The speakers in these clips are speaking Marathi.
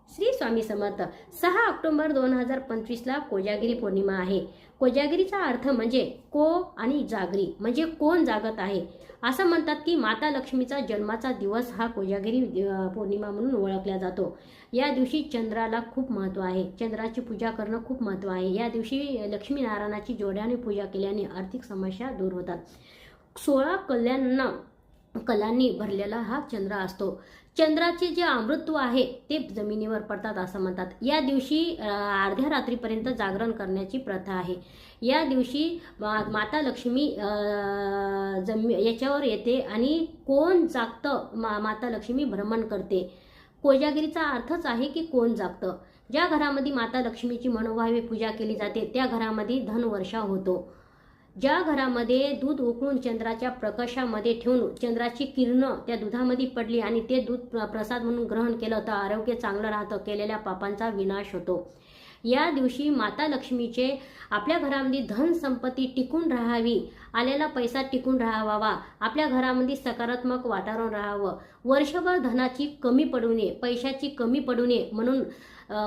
श्री स्वामी समर्थ. 6 ऑक्टोबर 2025 ला कोजागिरी पौर्णिमा आहे. कोजागिरीचा अर्थ म्हणजे को आणि जागरी म्हणजे कोण जागत आहे. असं म्हणतात की माता लक्ष्मीचा जन्माचा दिवस हा कोजागिरी पौर्णिमा म्हणून ओळखला जातो. या दिवशी चंद्राला खूप महत्त्व आहे. चंद्राची पूजा करणं खूप महत्त्व आहे. या दिवशी लक्ष्मी नारायणाची जोड्याने पूजा केल्याने आर्थिक समस्या दूर होतात. 16 कलांनी भरलेला हा चंद्र असतो. चंद्राचे जे अमृतत्व आहे ते जमिनीवर पडतात असं म्हणतात. या दिवशी अर्ध्या रात्रीपर्यंत जागरण करण्याची प्रथा आहे. या दिवशी माता लक्ष्मी याच्यावर येते आणि कोण जागतं माता लक्ष्मी भ्रमण करते. कोजागिरीचा अर्थच आहे की कोण जागतं. ज्या घरामध्ये माता लक्ष्मीची मनोभावे पूजा केली जाते त्या घरामध्ये धनवर्षा होतो. ज्या घरामध्ये दूध उकळून चंद्राच्या प्रकाशामध्ये ठेवून चंद्राची किरणं त्या दुधामध्ये पडली आणि ते दूध प्रसाद म्हणून ग्रहण केलं तर आरोग्य चांगलं राहतं. केलेल्या पापांचा विनाश होतो. या दिवशी माता लक्ष्मीचे आपल्या घरामध्ये धन संपत्ती टिकून राहावी, आलेला पैसा टिकून राहावा, आपल्या घरामध्ये सकारात्मक वातावरण राहावं, वर्षभर धनाची कमी पडू नये, पैशाची कमी पडू नये म्हणून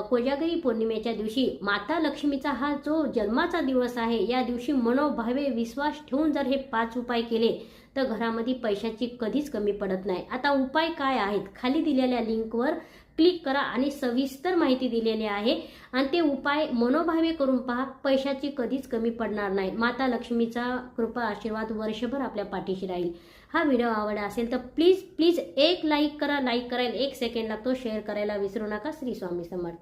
कोजागिरी पौर्णिमेच्या दिवशी माता लक्ष्मीचा हा जो जन्माचा दिवस आहे या दिवशी मनोभावे विश्वास ठेवून जर हे 5 उपाय केले तर घरामध्ये पैशाची कधीच कमी पडत नाही. आता उपाय काय आहेत खाली दिलेल्या लिंकवर क्लिक करा आणि सविस्तर माहिती दिलेली आहे आणि ते उपाय मनोभावे करून पहा. पैशाची कधीच कमी पडणार नाही. माता लक्ष्मीचा कृपा आशीर्वाद वर्षभर आपल्या पाठीशी राहील. हा व्हिडिओ आवडला असेल तर प्लीज एक लाईक करा. लाईक करायला 1 सेकंड लागतो. शेअर करायला विसरू नका. श्री स्वामी समर्थ.